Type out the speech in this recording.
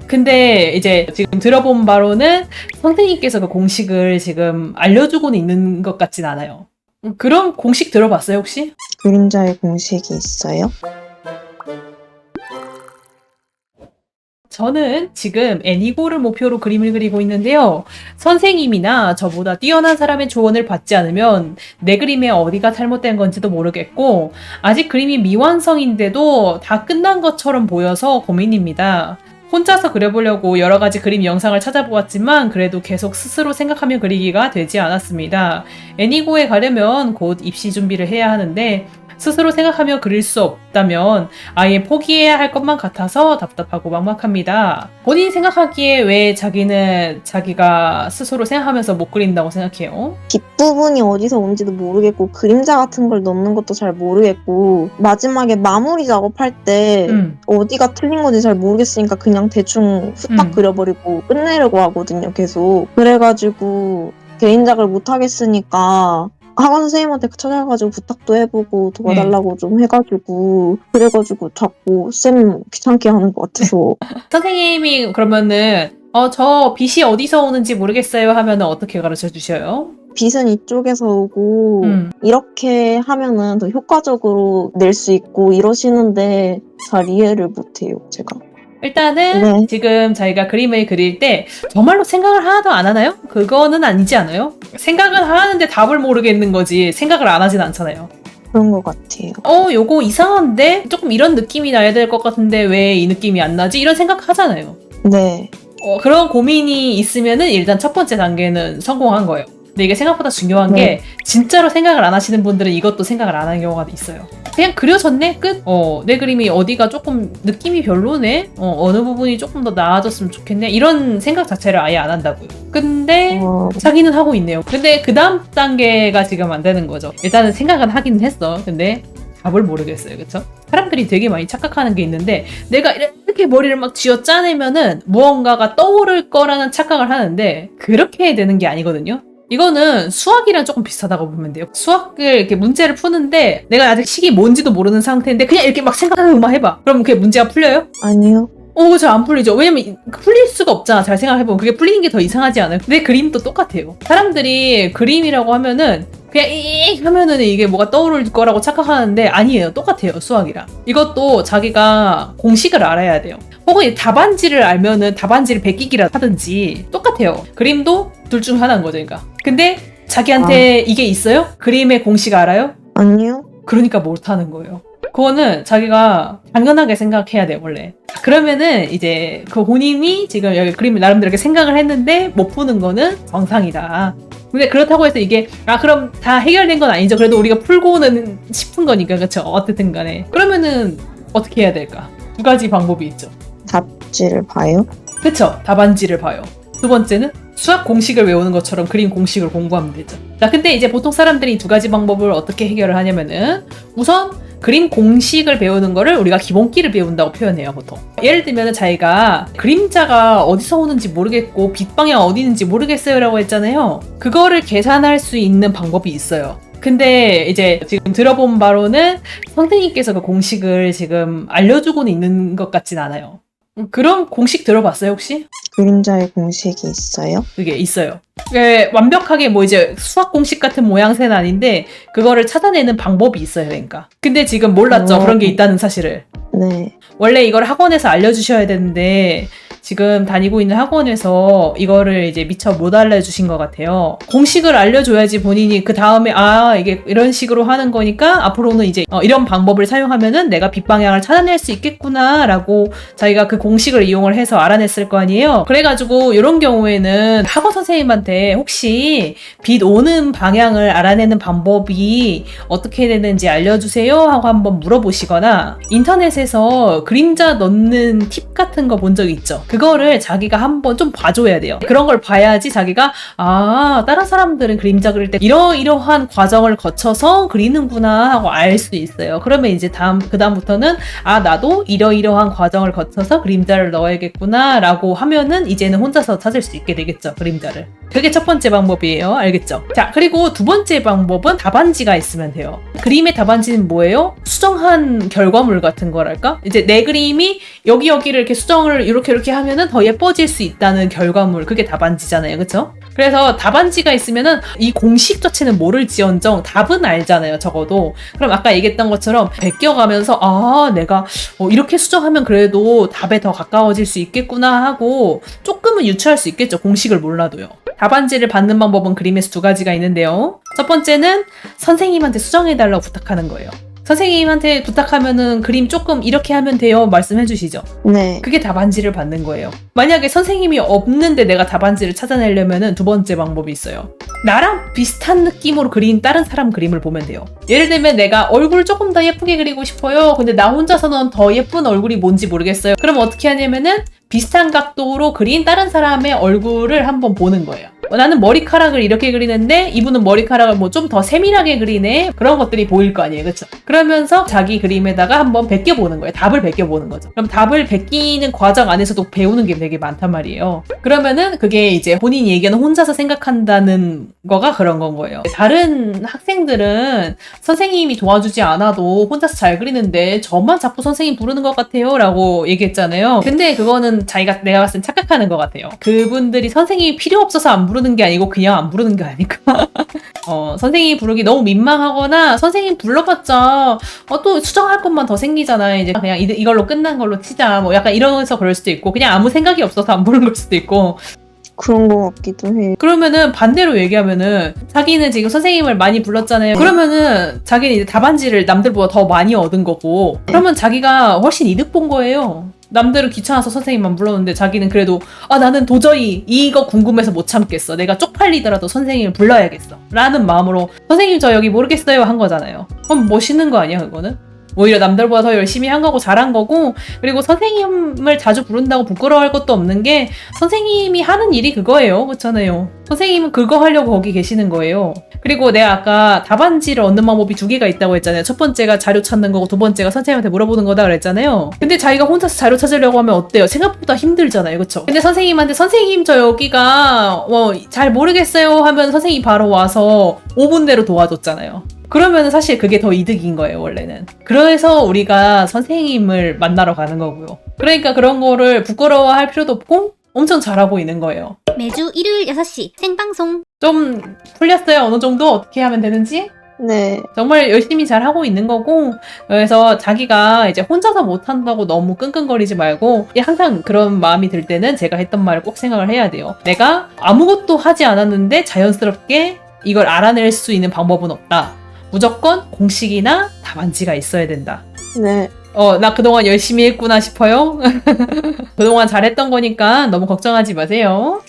근데 이제 지금 들어본 바로는 선생님께서 그 공식을 지금 알려주고는 있는 것 같진 않아요. 그런 공식 들어봤어요, 혹시? 그림자의 공식이 있어요? 저는 지금 애니고를 목표로 그림을 그리고 있는데요. 선생님이나 저보다 뛰어난 사람의 조언을 받지 않으면 내 그림에 어디가 잘못된 건지도 모르겠고, 아직 그림이 미완성인데도 다 끝난 것처럼 보여서 고민입니다. 혼자서 그려보려고 여러 가지 그림 영상을 찾아보았지만 그래도 계속 스스로 생각하며 그리기가 되지 않았습니다. 애니고에 가려면 곧 입시 준비를 해야 하는데 스스로 생각하며 그릴 수 없다면 아예 포기해야 할 것만 같아서 답답하고 막막합니다. 본인이 생각하기에 왜 자기는 자기가 스스로 생각하면서 못 그린다고 생각해요? 뒷부분이 어디서 온지도 모르겠고 그림자 같은 걸 넣는 것도 잘 모르겠고 마지막에 마무리 작업할 때 어디가 틀린 건지 잘 모르겠으니까 그냥 대충 후딱 그려버리고 끝내려고 하거든요, 계속. 그래가지고 개인작을 못 하겠으니까 학원 선생님한테 찾아가지고 부탁도 해보고 도와달라고 좀 해가지고 그래가지고 자꾸 쌤 귀찮게 하는 것 같아서. 선생님이 그러면은 저 빛이 어디서 오는지 모르겠어요 하면은 어떻게 가르쳐 주셔요? 빛은 이쪽에서 오고 이렇게 하면은 더 효과적으로 낼 수 있고 이러시는데 잘 이해를 못해요, 제가. 일단은 지금 자기가 그림을 그릴 때 정말로 생각을 하나도 안 하나요? 그거는 아니지 않아요? 생각은 하는데 답을 모르겠는 거지 생각을 안 하진 않잖아요. 그런 것 같아요. 요거 이상한데? 조금 이런 느낌이 나야 될 것 같은데 왜 이 느낌이 안 나지? 이런 생각 하잖아요. 네. 그런 고민이 있으면은 일단 첫 번째 단계는 성공한 거예요. 근데 이게 생각보다 중요한 게 진짜로 생각을 안 하시는 분들은 이것도 생각을 안 하는 경우가 있어요. 그냥 그려졌네? 끝? 내 그림이 어디가 조금 느낌이 별로네? 어느 부분이 조금 더 나아졌으면 좋겠네? 이런 생각 자체를 아예 안 한다고요. 근데 자기는 하고 있네요. 근데 그 다음 단계가 지금 안 되는 거죠. 일단은 생각은 하긴 했어. 근데 답을 모르겠어요. 그쵸? 사람들이 되게 많이 착각하는 게 있는데 내가 이렇게 머리를 막 쥐어 짜내면은 무언가가 떠오를 거라는 착각을 하는데 그렇게 되는 게 아니거든요. 이거는 수학이랑 조금 비슷하다고 보면 돼요. 수학을 이렇게 문제를 푸는데 내가 아직 식이 뭔지도 모르는 상태인데 그냥 이렇게 막 생각하고 해봐. 그럼 그게 문제가 풀려요? 아니요. 잘 안 풀리죠. 왜냐면 풀릴 수가 없잖아. 잘 생각해보면. 그게 풀리는 게 더 이상하지 않아요? 근데 그림도 똑같아요. 사람들이 그림이라고 하면은 그냥 잉 하면은 이게 뭐가 떠오를 거라고 착각하는데 아니에요. 똑같아요. 수학이랑. 이것도 자기가 공식을 알아야 돼요. 혹은 답안지를 알면은 답안지를 베끼기라 하든지 똑같아요. 그림도 둘 중 하나인 거죠. 그러니까. 근데 자기한테 이게 있어요? 그림의 공식 알아요? 아니요. 그러니까 못하는 거예요. 그거는 자기가 당연하게 생각해야 돼요, 원래. 그러면은 이제 그 본인이 지금 여기 그림을 나름대로 이렇게 생각을 했는데 못 푸는 거는 정상이다. 근데 그렇다고 해서 이게 그럼 다 해결된 건 아니죠. 그래도 우리가 풀고는 싶은 거니까, 그렇죠? 어쨌든 간에. 그러면은 어떻게 해야 될까? 두 가지 방법이 있죠. 답지를 봐요? 그쵸? 답안지를 봐요. 두 번째는 수학 공식을 외우는 것처럼 그림 공식을 공부하면 되죠. 자, 근데 이제 보통 사람들이 두 가지 방법을 어떻게 해결을 하냐면은 우선 그림 공식을 배우는 거를 우리가 기본기를 배운다고 표현해요, 보통. 예를 들면 자기가 그림자가 어디서 오는지 모르겠고 빛 방향 어디 있는지 모르겠어요 라고 했잖아요. 그거를 계산할 수 있는 방법이 있어요. 근데 이제 지금 들어본 바로는 선생님께서 그 공식을 지금 알려주고는 있는 것 같진 않아요. 그런 공식 들어봤어요, 혹시? 그림자의 공식이 있어요? 그게 있어요. 완벽하게 뭐 이제 수학 공식 같은 모양새는 아닌데 그거를 찾아내는 방법이 있어요, 그러니까. 근데 지금 몰랐죠, 그런 게 있다는 사실을. 네. 원래 이걸 학원에서 알려주셔야 되는데 지금 다니고 있는 학원에서 이거를 이제 미처 못 알려주신 것 같아요. 공식을 알려줘야지 본인이 그 다음에 이게 이런 식으로 하는 거니까 앞으로는 이제 이런 방법을 사용하면은 내가 빛 방향을 찾아낼 수 있겠구나 라고 자기가 그 공식을 이용을 해서 알아냈을 거 아니에요. 그래가지고 이런 경우에는 학원 선생님한테 혹시 빛 오는 방향을 알아내는 방법이 어떻게 되는지 알려주세요 하고 한번 물어보시거나 인터넷에서 그림자 넣는 팁 같은 거 본 적 있죠? 그거를 자기가 한번 좀 봐줘야 돼요. 그런 걸 봐야지 자기가 다른 사람들은 그림자 그릴 때 이러이러한 과정을 거쳐서 그리는구나 하고 알 수 있어요. 그러면 이제 그다음부터는 나도 이러이러한 과정을 거쳐서 그림자를 넣어야겠구나 라고 하면은 이제는 혼자서 찾을 수 있게 되겠죠, 그림자를. 그게 첫 번째 방법이에요. 알겠죠? 자, 그리고 두 번째 방법은 답안지가 있으면 돼요. 그림의 답안지는 뭐예요? 수정한 결과물 같은 거랄까? 이제 내 그림이 여기를 이렇게 수정을 이렇게 하면 하면은 더 예뻐질 수 있다는 결과물, 그게 답안지잖아요. 그쵸? 그래서 답안지가 있으면은 이 공식 자체는 모를지언정 답은 알잖아요. 적어도. 그럼 아까 얘기했던 것처럼 베껴가면서 아 내가 이렇게 수정하면 그래도 답에 더 가까워질 수 있겠구나 하고 조금은 유추할 수 있겠죠. 공식을 몰라도요. 답안지를 받는 방법은 그림에서 2가지가 있는데요. 첫 번째는 선생님한테 수정해달라고 부탁하는 거예요. 선생님한테 부탁하면은 그림 조금 이렇게 하면 돼요 말씀해 주시죠. 네. 그게 답안지를 받는 거예요. 만약에 선생님이 없는데 내가 답안지를 찾아내려면은 2번째 방법이 있어요. 나랑 비슷한 느낌으로 그린 다른 사람 그림을 보면 돼요. 예를 들면 내가 얼굴 조금 더 예쁘게 그리고 싶어요. 근데 나 혼자서는 더 예쁜 얼굴이 뭔지 모르겠어요. 그럼 어떻게 하냐면은 비슷한 각도로 그린 다른 사람의 얼굴을 한번 보는 거예요. 나는 머리카락을 이렇게 그리는데 이분은 머리카락을 뭐 좀 더 세밀하게 그리네. 그런 것들이 보일 거 아니에요. 그쵸? 그러면서 자기 그림에다가 한번 베껴보는 거예요. 답을 베껴보는 거죠. 그럼 답을 베끼는 과정 안에서도 배우는 게 되게 많단 말이에요. 그러면은 그게 이제 본인이 얘기하는 혼자서 생각한다는 거가 그런 건 거예요. 다른 학생들은 선생님이 도와주지 않아도 혼자서 잘 그리는데 저만 자꾸 선생님 부르는 것 같아요 라고 얘기했잖아요. 근데 그거는 내가 봤을 땐 착각하는 것 같아요. 그분들이 선생님이 필요 없어서 안 부르는 게 아니고 그냥 안 부르는 게 아닐까. 선생님이 부르기 너무 민망하거나 선생님 불러봤자 또 수정할 것만 더 생기잖아요. 이제 그냥 이걸로 끝난 걸로 치자. 뭐 약간 이러면서 그럴 수도 있고 그냥 아무 생각이 없어서 안 부르는 걸 수도 있고 그런 거 같기도 해. 그러면은 반대로 얘기하면은 자기는 지금 선생님을 많이 불렀잖아요. 그러면은 자기는 이제 답안지를 남들보다 더 많이 얻은 거고 그러면 자기가 훨씬 이득 본 거예요. 남들은 귀찮아서 선생님만 불렀는데 자기는 그래도 나는 도저히 이거 궁금해서 못 참겠어. 내가 쪽팔리더라도 선생님을 불러야겠어. 라는 마음으로 선생님 저 여기 모르겠어요 한 거잖아요. 그럼 멋있는 거 아니야 그거는? 오히려 남들보다 더 열심히 한 거고 잘한 거고 그리고 선생님을 자주 부른다고 부끄러워할 것도 없는 게 선생님이 하는 일이 그거예요. 그렇잖아요. 선생님은 그거 하려고 거기 계시는 거예요. 그리고 내가 아까 답안지를 얻는 방법이 2개가 있다고 했잖아요. 첫 번째가 자료 찾는 거고 2번째가 선생님한테 물어보는 거다 그랬잖아요. 근데 자기가 혼자서 자료 찾으려고 하면 어때요? 생각보다 힘들잖아요. 그쵸? 근데 선생님한테 선생님 저 여기가 잘 모르겠어요 하면 선생님이 바로 와서 5분 내로 도와줬잖아요. 그러면 사실 그게 더 이득인 거예요, 원래는. 그래서 우리가 선생님을 만나러 가는 거고요. 그러니까 그런 거를 부끄러워할 필요도 없고 엄청 잘하고 있는 거예요. 매주 일요일 6시 생방송. 좀 풀렸어요? 어느 정도 어떻게 하면 되는지? 네. 정말 열심히 잘 하고 있는 거고 그래서 자기가 이제 혼자서 못한다고 너무 끙끙거리지 말고 항상 그런 마음이 들 때는 제가 했던 말을 꼭 생각을 해야 돼요. 내가 아무것도 하지 않았는데 자연스럽게 이걸 알아낼 수 있는 방법은 없다. 무조건 공식이나 답안지가 있어야 된다. 네. 나 그동안 열심히 했구나 싶어요. 그동안 잘했던 거니까 너무 걱정하지 마세요.